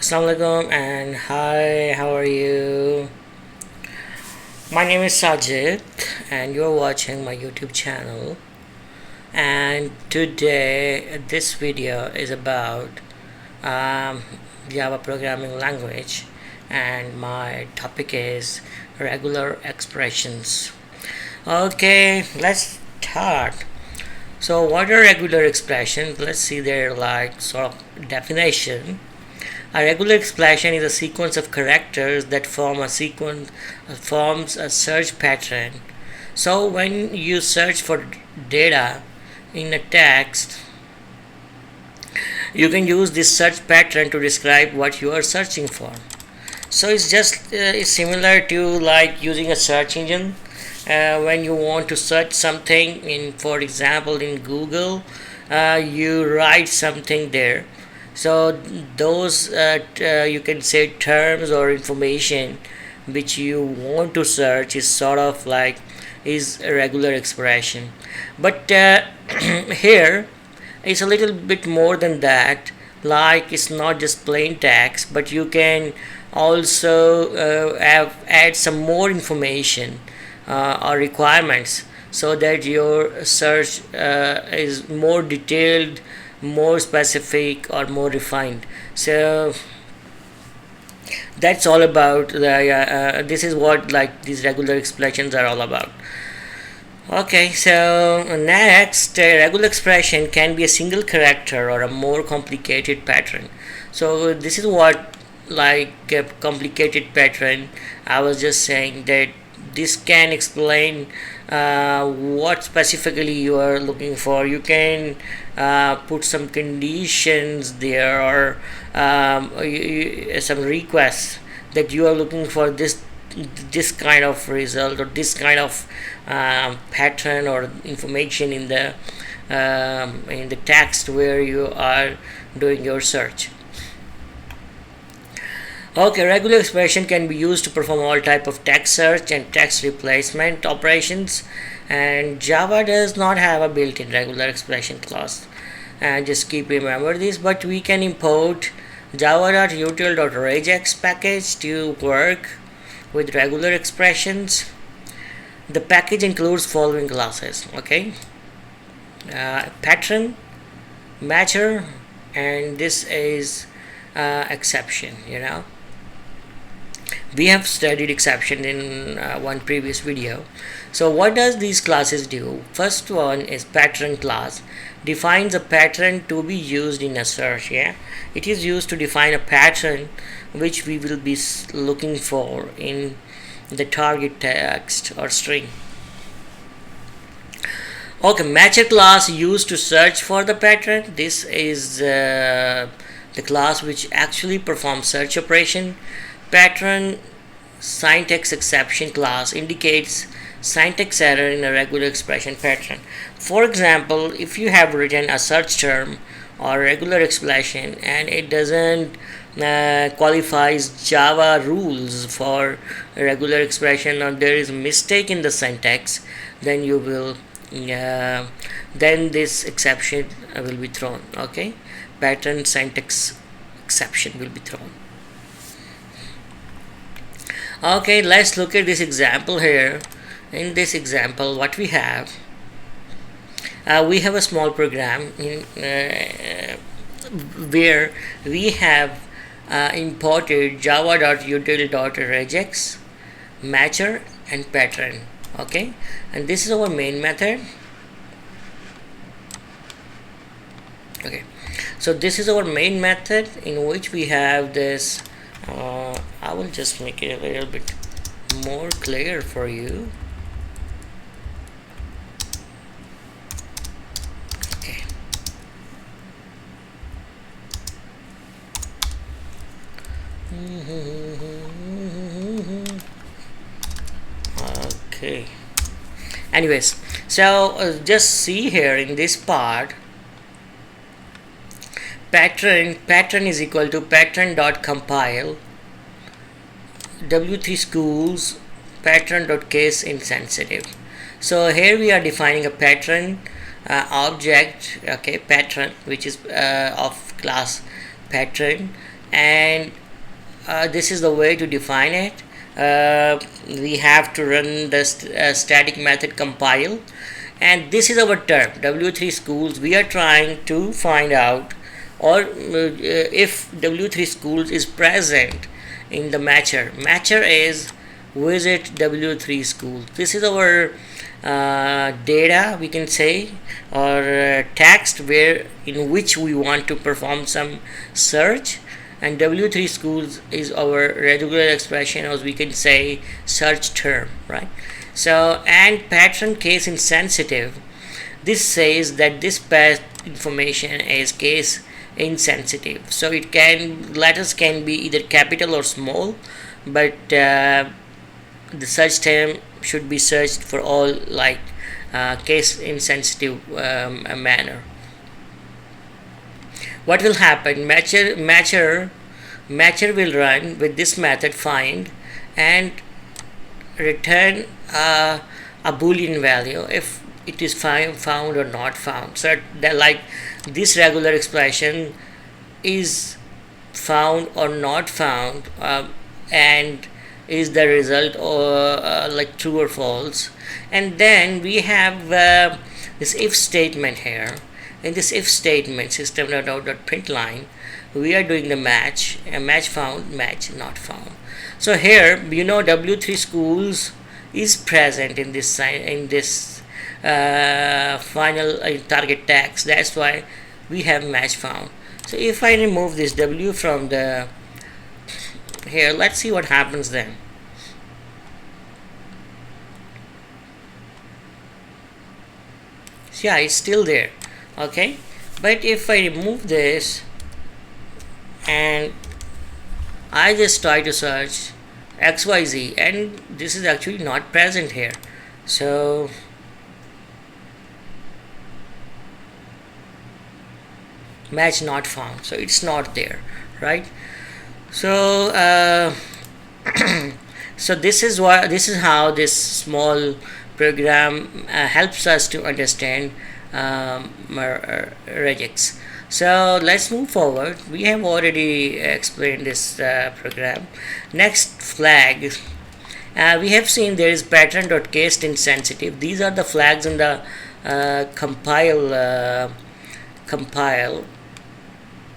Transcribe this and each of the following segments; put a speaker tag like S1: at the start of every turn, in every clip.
S1: Assalamualaikum and hi, how are you? My name is Sajid and you're watching my YouTube channel. And today, this video is about um, Java programming language, and my topic is regular expressions. Okay, let's start. So, what are regular expressions? Let's see their sort of definition. A regular expression is a sequence of characters that forms a search pattern. So when you search for data in a text, you can use this search pattern to describe what you are searching for. So it's similar to like using a search engine. When you want to search something in, for example, in Google, you write something there. So those you can say terms or information which you want to search is sort of like is a regular expression. But here it's a little bit more than that. Like it's not just plain text, but you can also add some more information or requirements so that your search is more detailed, more specific, or more refined. So that's all about this is what like these regular expressions are all about. Okay, so next, a regular expression can be a single character or a more complicated pattern. So this is what like a complicated pattern. I was just saying that this can explain what specifically you are looking for. You can put some conditions there, or some requests that you are looking for this kind of result or this kind of pattern or information in the text where you are doing your search. Okay, regular expression can be used to perform all type of text search and text replacement operations, and Java does not have a built-in regular expression class. And just keep remember this, but we can import java.util.regex package to work with regular expressions. The package includes following classes, okay, pattern, matcher, and this is exception. We have studied exception in one previous video. So what does these classes do? First one is pattern class, defines a pattern to be used in a search. It is used to define a pattern which we will be looking for in the target text or string. Okay, matcher class used to search for the pattern. This is the class which actually performs search operation. Pattern syntax exception class indicates syntax error in a regular expression pattern. For example, if you have written a search term or regular expression and it doesn't qualifies Java rules for regular expression, or there is a mistake in the syntax, then you will then this exception will be thrown. Okay, pattern syntax exception will be thrown. Okay, let's look at this example here. In this example, what we have a small program where we have imported java.util.regex, matcher, and pattern. Okay, and this is our main method. Okay, so this is our main method in which we have this. I will just make it a little bit more clear for you. Okay. Okay. Anyways, so just see here in this part, pattern is equal to pattern.compile w3Schools pattern.case insensitive. So here we are defining a pattern object, okay, pattern which is of class pattern, and this is the way to define it. We have to run the static method compile, and this is our term w3Schools. We are trying to find out or if w3Schools is present in the matcher. Matcher is visit w3Schools. This is our data, we can say, or text where in which we want to perform some search, and w3Schools is our regular expression, or we can say search term, right? So, and pattern case insensitive, this says that this path information is case insensitive, so it can, letters can be either capital or small, but the search term should be searched for all, like case insensitive manner. What will happen? Matcher will run with this method find and return a boolean value if it is found or not found. So that, like this regular expression is found or not found, and is the result or like true or false. And then we have this if statement here. In this if statement, system.out.println, we are doing the match, match found, match not found. So here, you know, w3Schools is present in this final target text. That's why we have match found. So if I remove this w from the here, let's see what happens then. So yeah, it's still there. Okay, but if I remove this and I just try to search XYZ, and this is actually not present here, so match not found, so it's not there, right? So so this is how this small program helps us to understand regex. So let's move forward. We have already explained this program. Next, flag. We have seen there is pattern.case insensitive. These are the flags in the compile.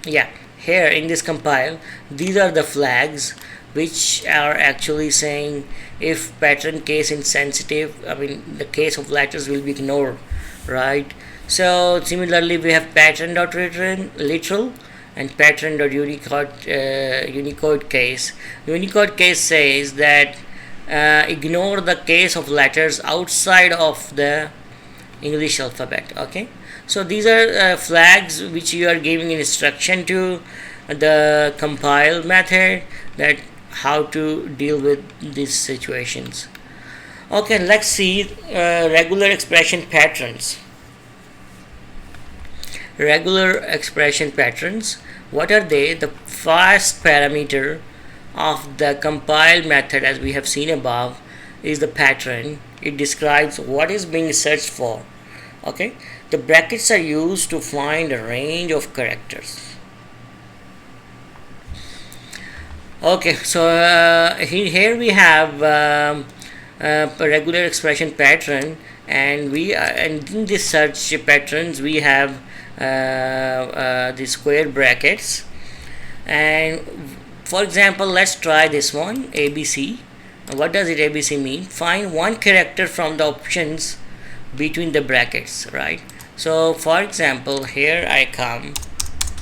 S1: Yeah, here in this compile, these are the flags which are actually saying if pattern case insensitive, I mean the case of letters will be ignored, right? So similarly we have pattern.return literal and pattern.unicode Unicode case. Unicode case says that ignore the case of letters outside of the English alphabet. Okay, so these are flags which you are giving instruction to the compile method that how to deal with these situations. Okay, let's see regular expression patterns. Regular expression patterns, what are they? The first parameter of the compile method, as we have seen above, is the pattern. It describes what is being searched for. Okay, the brackets are used to find a range of characters. Okay, so here we have a regular expression pattern, and and in this search patterns we have the square brackets. And for example, let's try this one, ABC. What does it ABC mean? Find one character from the options between the brackets, right? So for example, here I come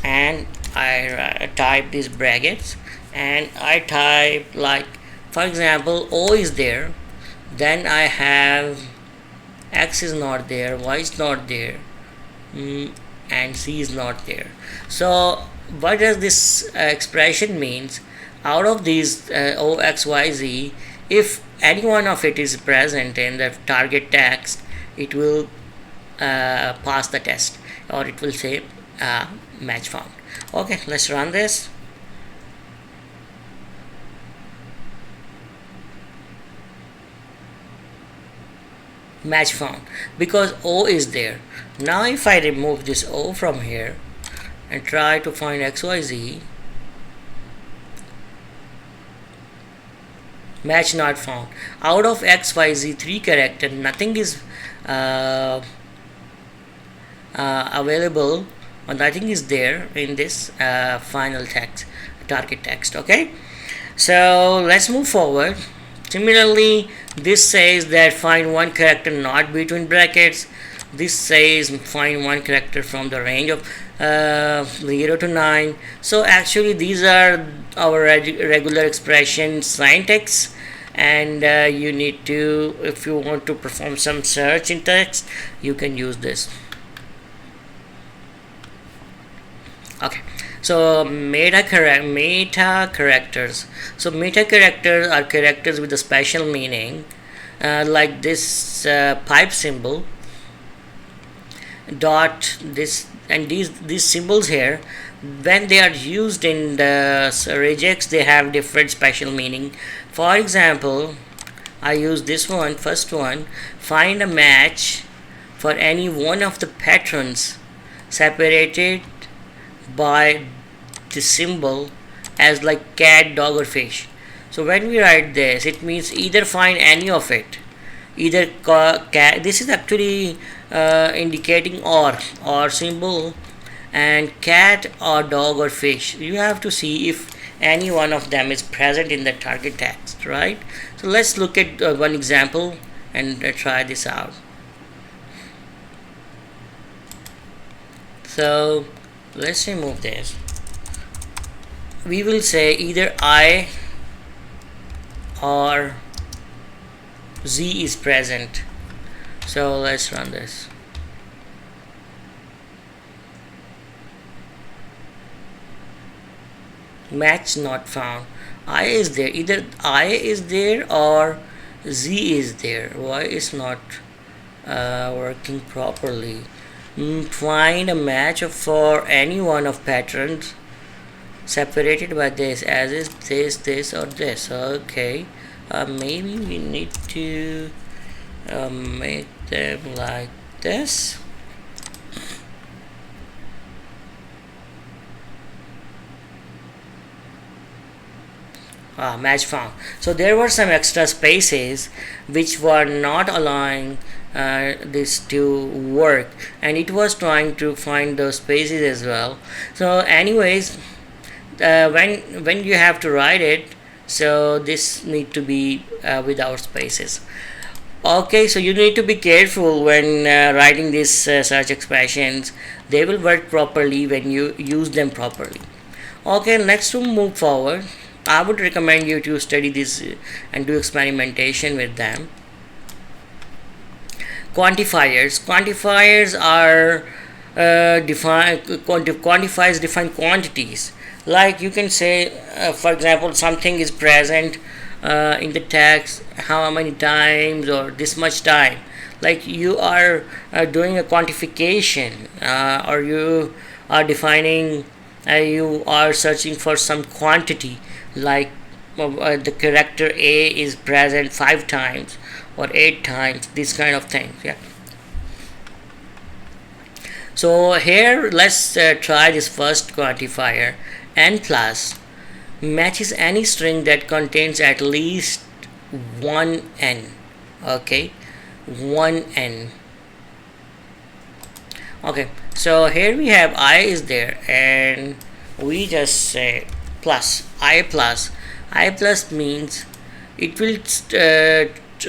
S1: and I type these brackets and I type, like for example, O is there, then I have X is not there, Y is not there, and C is not there. So what does this expression means? Out of these O, X, Y, Z, if any one of it is present in the target text, it will pass the test, or it will say match found. Okay, let's run this. Match found because O is there. Now if I remove this O from here and try to find XYZ, Match not found. Out of XYZ 3 character, nothing is uh, available, or nothing is there in this final text, target text. Okay, so let's move forward. Similarly, this says that find one character not between brackets. This says find one character from the range of 0 to 9. So actually these are our regular expression syntax, and you need to, if you want to perform some search in text, you can use this. Okay, so meta characters. So meta characters are characters with a special meaning, like this pipe symbol, dot, this, and these symbols here, when they are used in the regex, they have different special meaning. For example, I use this one, first one, find a match for any one of the patterns separated by the symbol as like cat, dog, or fish. So when we write this, it means either find any of it, either cat, this is actually indicating or symbol, and cat or dog or fish. You have to see if any one of them is present in the target text, right? So let's look at one example and try this out. So let's remove this. We will say either I or Z is present. So let's run this. Match not found. I is there, either I is there or Z is there. Why is not working properly? Find a match for any one of patterns separated by this, as is this or this. Okay, maybe we need to make them like this. Match found. So there were some extra spaces which were not allowing this to work, and it was trying to find those spaces as well. So anyways, when you have to write it, so this need to be without spaces. Okay, so you need to be careful when writing these search expressions. They will work properly when you use them properly. Okay, next to move forward, I would recommend you to study this and do experimentation with them. Quantifiers are quantifies define quantities. Like you can say, for example, something is present in the text how many times or this much time. Like you are doing a quantification, or you are defining, you are searching for some quantity, like the character A is present 5 times or 8 times, this kind of things. Yeah. So here let's try this first quantifier. N plus matches any string that contains at least one n. Okay, one n. Okay, so here we have I is there, and we just say plus. I plus means it will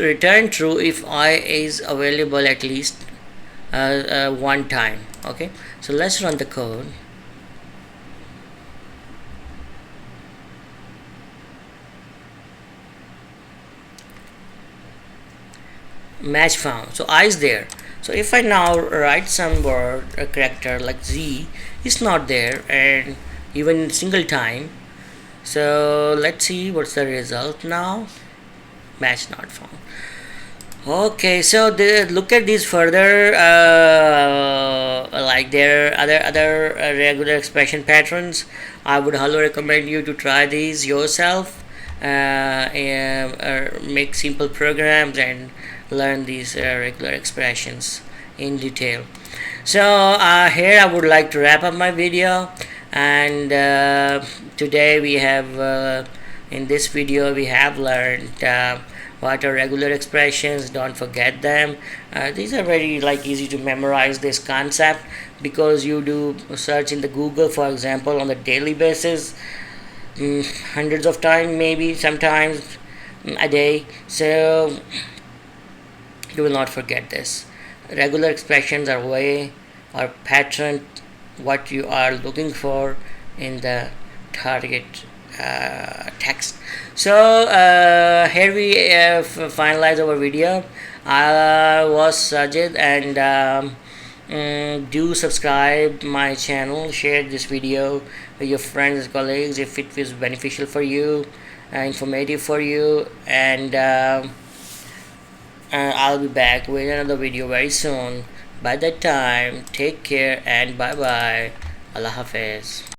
S1: return true if I is available at least one time. Okay, so let's run the code. Match found. So I is there. So if I now write some word, a character like Z is not there, and even single time. So let's see what's the result now. Match not found. Okay, so look at these further, like there are other regular expression patterns. I would highly recommend you to try these yourself, and make simple programs and learn these regular expressions in detail. So here I would like to wrap up my video, and today we have In this video we have learned what are regular expressions. Don't forget them. These are very easy to memorize this concept, because you do search in the Google, for example, on a daily basis, hundreds of times, maybe sometimes a day, so you will not forget this. Regular expressions are way or pattern what you are looking for in the target text. So here we finalize our video. I was Sajid, and do subscribe my channel, share this video with your friends and colleagues if it was beneficial for you, informative for you, and I'll be back with another video very soon. By that time, take care and bye bye. Allah Hafiz.